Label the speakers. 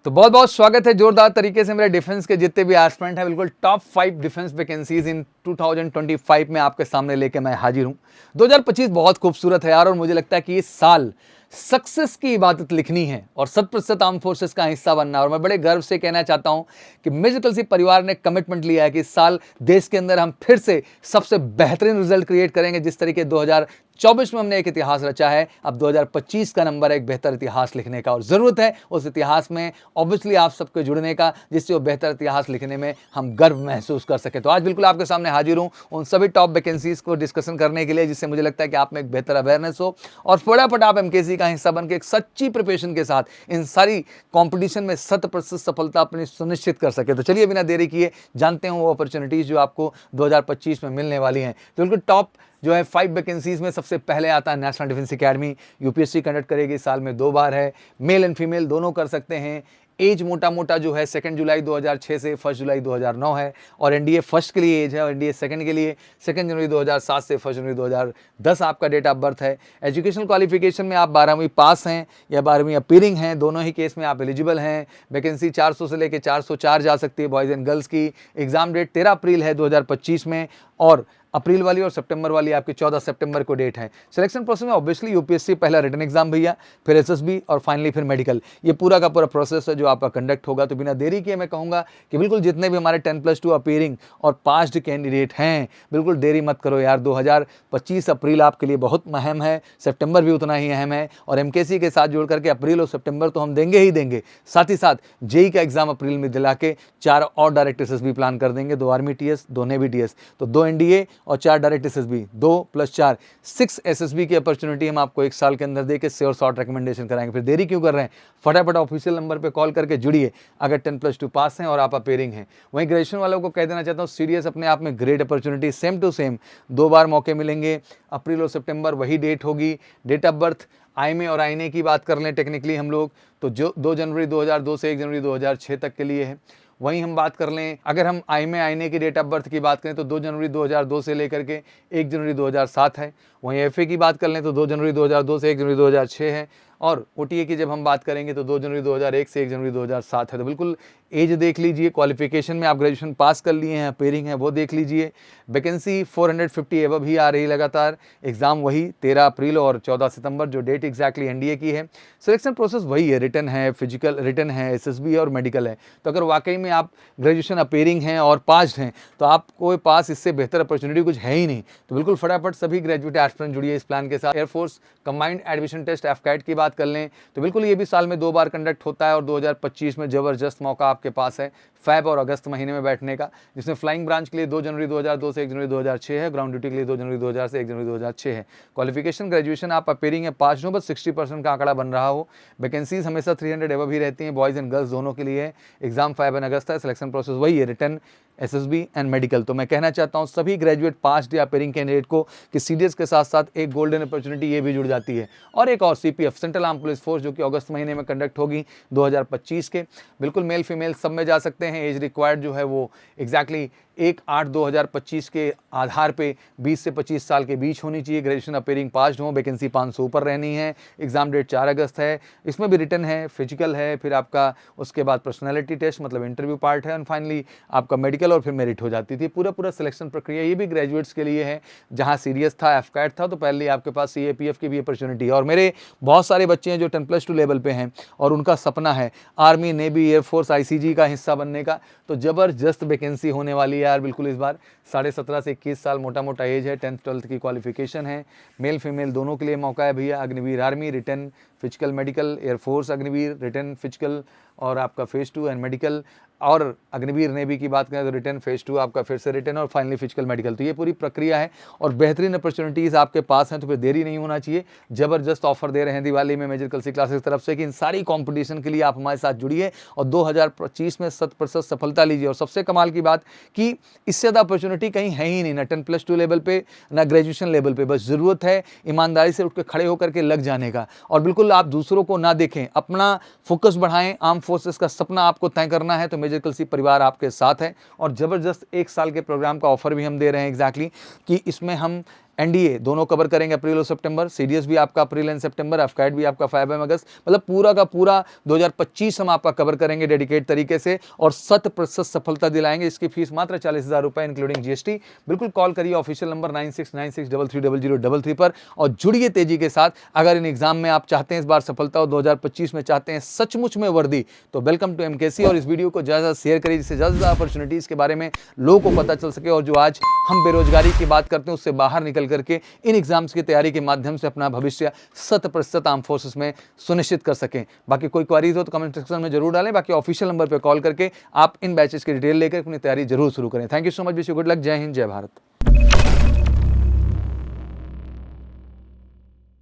Speaker 1: तो बहुत बहुत स्वागत है जोरदार तरीके से मेरे डिफेंस के जितने भी एस्पिरेंट हैं, बिल्कुल टॉप 5 डिफेंस वैकेंसीज इन 2025 में आपके सामने लेके मैं हाजिर हूं। 2025 बहुत खूबसूरत है यार, और मुझे लगता है कि इस साल सक्सेस की इबादत लिखनी है और 100% आर्म फोर्सेस का हिस्सा बनना है। और मैं बड़े गर्व से कहना चाहता हूं कि मेजर कलसी परिवार ने कमिटमेंट लिया है कि इस साल देश के अंदर हम फिर से सबसे बेहतरीन रिजल्ट क्रिएट करेंगे। जिस तरीके 2024 में हमने एक इतिहास रचा है, अब 2025 का नंबर है एक बेहतर इतिहास लिखने का, और जरूरत है उस इतिहास में ऑब्वियसली आप सबके जुड़ने का, जिससे वो बेहतर इतिहास लिखने में हम गर्व महसूस कर सके। तो आज बिल्कुल आपके सामने हाजिर हूं उन सभी टॉप वैकेंसीज को डिस्कशन करने के लिए, जिससे मुझे लगता है कि आप में एक बेहतर अवेयरनेस हो और फटाफट आप एमकेसी का हिस्सा बनकर एक सच्ची प्रिपरेशन के साथ इन सारी कंपटीशन में 100% सफलता अपनी सुनिश्चित कर सके। तो चलिए बिना देरी किए जानते हैं वो अपॉर्चुनिटीज जो आपको 2025 में मिलने वाली हैं। तो बिल्कुल टॉप जो है 5 वैकेंसीज में सबसे पहले आता है national defence academy. UPSC conduct करेगी, साल में 2 बार है, मेल एंड फीमेल दोनों कर सकते हैं। एज मोटा जो है 2 जुलाई 2006 से 1 जुलाई 2009 है, और एनडीए फर्स्ट के लिए एज है और एनडीए सेकंड के लिए 2 जनवरी 2007 से 1 जनवरी 2010 आपका डेट ऑफ बर्थ है। एजुकेशनल क्वालिफिकेशन में आप 12वीं पास हैं या 12वीं अपीयरिंग हैं, दोनों ही केस में आप एलिजिबल हैं। वैकेंसी 400 से लेकर 404 जा सकती है बॉयज़ एंड गर्ल्स की। एग्जाम डेट 13 अप्रैल है 2025 में, और अप्रैल वाली और सितंबर वाली आपकी 14 सितंबर को डेट है। सिलेक्शन प्रोसेस में ऑब्वियसली यूपीएससी पहला रिटन एग्जाम भैया, फिर एसएसबी और फाइनली फिर मेडिकल। ये पूरा का पूरा प्रोसेस है जो आपका कंडक्ट होगा। तो बिना देरी किए मैं कहूँगा कि बिल्कुल जितने भी हमारे 10+2 अपीयरिंग और पास्ड कैंडिडेट हैं, बिल्कुल देरी मत करो यार। 2025 अप्रैल आपके लिए बहुत अहम है, सितंबर भी उतना ही अहम है, और एमकेसी के साथ जोड़ करके अप्रैल और सितंबर तो हम देंगे ही देंगे। साथ ही साथ जेई का एग्जाम अप्रैल में दिला के 4 और डायरेक्ट एसएसबी प्लान कर देंगे, 2 आर्मी टीएस 2 नेवी टीएस, तो 2 एनडीए और 4 डायरेक्ट एसएसबी, 2 + 4 6 एसएसबी की अपॉर्चुनिटी हम आपको एक साल के अंदर देके श्योर शॉर्ट रिकमेंडेशन कराएंगे। फिर देरी क्यों कर रहे हैं, फटाफट ऑफिशियल नंबर पे कॉल करके जुड़िए अगर 10+2 पास हैं और आप अपेयरिंग हैं। वहीं ग्रेजुएशन वालों को कह देना चाहता हूँ, सीडीएस अपने आप में great opportunity, same to same 2 बार मौके मिलेंगे, अप्रैल और सितंबर वही डेट होगी। डेट ऑफ बर्थ आईएमए और आईएनए की बात कर लें टेक्निकली हम लोग, तो जो 2 जनवरी 2002 से 1 जनवरी 2006 तक के लिए है। वहीं हम बात कर लें, अगर हम आईएमए आईएनए की डेट ऑफ बर्थ की बात करें तो 2 जनवरी 2002 से लेकर के 1 जनवरी 2007 है। वहीं एफए की बात कर लें तो 2 जनवरी 2002 से 1 जनवरी 2006 है, और ओटीए की जब हम बात करेंगे तो 2 जनवरी 2001 से 1 जनवरी 2007 है। तो बिल्कुल एज देख लीजिए, क्वालिफिकेशन में आप ग्रेजुएशन पास कर लिए हैं, अपेयरिंग है वो देख लीजिए। वैकेंसी 450 एवब ही आ रही लगातार। एग्जाम वही 13 अप्रैल और 14 सितंबर जो डेट एग्जैक्टली एनडीए की है। सिलेक्शन प्रोसेस वही है, रिटन है, फिजिकल रिटन है, एसएसबी और मेडिकल है। तो अगर वाकई में आप ग्रेजुएशन अपेयरिंग हैं और पास हैं तो आपको पास इससे बेहतर अपॉर्चुनिटी कुछ है ही नहीं। तो बिल्कुल फटाफट सभी ग्रेजुएट एस्पिरेंट जुड़िए इस प्लान के साथ। Air force combined admission test AFCAT की बात कर लें तो बिल्कुल ये भी साल में 2 बार कंडक्ट होता है, और 2025 में जबरदस्त मौका आपके पास है फैब और अगस्त महीने में बैठने का, जिसमें फ्लाइंग ब्रांच के लिए 2 जनवरी 2002 से 1 जनवरी 2006 है, ग्राउंड ड्यूटी के लिए 2 जनवरी 2000 से 1 जनवरी 2006 है। क्वालिफिकेशन ग्रेजुएशन आप अपेयरिंग है पास हो, बस 60% का आंकड़ा बन रहा हो। वैकेंसीज हमेशा 300 एबव ही रहती हैं, बॉयज़ एंड गर्ल्स दोनों के लिए है। एग्जाम 5 अगस्त है। सिलेक्शन प्रोसेस वही है, रिटन, एसएसबी एंड मेडिकल। तो मैं कहना चाहता हूं सभी ग्रेजुएट पास्ड या अपेयरिंग कैंडिडेट को कि सीडीएस के साथ साथ एक गोल्डन अपॉर्चुनिटी ये भी जुड़ जाती है, और एक और CPF central arm police force जो कि अगस्त महीने में कंडक्ट होगी 2025 के। बिल्कुल मेल फीमेल सब में जा सकते हैं। एज रिक्वायर्ड जो है वो एग्जैक्टली 1/8/2025 के आधार पे 20 से 25 साल के बीच होनी चाहिए। ग्रेजुएशन अपेयरिंग पास्ड हो, वैकेंसी 500 ऊपर रहनी है। एग्जाम डेट 4 अगस्त है। इसमें भी रिटन है, फिजिकल है, फिर आपका उसके बाद पर्सनैलिटी टेस्ट मतलब इंटरव्यू पार्ट है, और फाइनली आपका मेडिकल और फिर मेरिट हो जाती थी। पूरा सिलेक्शन प्रक्रिया ये भी ग्रेजुएट्स के लिए है। जहाँ सीडीएस था, एफकैट था, तो पहले आपके पास सीएपीएफ की भी अपॉर्चुनिटी है। और मेरे बहुत सारे बच्चे हैं जो 10+2 लेवल पे हैं और उनका सपना है आर्मी, नेवी, एयरफोर्स, आईसीजी का हिस्सा बनने का। तो जबरदस्त वैकेंसी होने वाली है यार बिल्कुल इस बार। 17.5 से 21 साल मोटा एज है, 10th 12th की क्वालिफिकेशन है, मेल फीमेल दोनों के लिए मौका है भैया। Agniveer army, written, physical, medical, air force Agniveer, written, physical और आपका फेज 2 एंड मेडिकल, और अग्निवीर नेवी की बात करें तो रिटन, फेज 2 आपका फिर से रिटन, और फाइनली फिजिकल मेडिकल। तो ये पूरी प्रक्रिया है और बेहतरीन अपॉर्चुनिटीज़ आपके पास हैं, तो फिर देरी नहीं होना चाहिए। ज़बरदस्त ऑफर दे रहे हैं दिवाली में मेजर कलसी क्लासेस की तरफ से कि इन सारी कॉम्पिटिशन के लिए आप हमारे साथ जुड़िए और 2025 में 100% सफलता लीजिए। और सबसे कमाल की बात कि इससे ज़्यादा अपॉर्चुनिटी कहीं है ही नहीं, ना 10+2 लेवल पे ना ग्रेजुएशन लेवल पे। बस ज़रूरत है ईमानदारी से उठ के खड़े होकर के लग जाने का, और बिल्कुल आप दूसरों को ना देखें, अपना फोकस बढ़ाएं। आर्म फोर्सेस का सपना आपको तय करना है तो मेजर कलसी परिवार आपके साथ है। और ज़बरदस्त 1 साल के प्रोग्राम का ऑफर भी हम दे रहे हैं एग्जैक्टली कि इसमें हम एनडीए दोनों कवर करेंगे अप्रैल और सितंबर, सीडीएस भी आपका अप्रैल एंड सितंबर, एफकैट भी आपका 5 अगस्त, मतलब पूरा का पूरा 2025 हम आपका कवर करेंगे डेडिकेट तरीके से और 100% सफलता दिलाएंगे। इसकी फीस मात्र 40,000 रुपए इंक्लूडिंग जीएसटी। बिल्कुल कॉल करिए ऑफिशियल नंबर 9696330033 पर और जुड़िए तेजी के साथ। अगर इन एग्जाम में आप चाहते हैं इस बार सफलता और 2025 में चाहते हैं सचमुच में वर्दी, तो वेलकम टू एमकेसी। और इस वीडियो को ज़्यादा शेयर करिए जिससे ज़्यादा अपॉर्चुनिटीज़ के बारे में लोगों को पता चल सके और जो आज हम बेरोजगारी की बात करते हैं उससे बाहर निकल करके इन एग्जाम्स की तैयारी के माध्यम से अपना भविष्य 100% आर्म फोर्सेस में सुनिश्चित कर सकें। बाकी कोई क्वारीज हो तो कमेंट सेक्शन में जरूर डालें। बाकी ऑफिशियल नंबर पर कॉल करके आप इन बैचेस की डिटेल लेकर अपनी तैयारी जरूर शुरू करें। Thank you so much, wish you good luck. जय हिंद, जय भारत।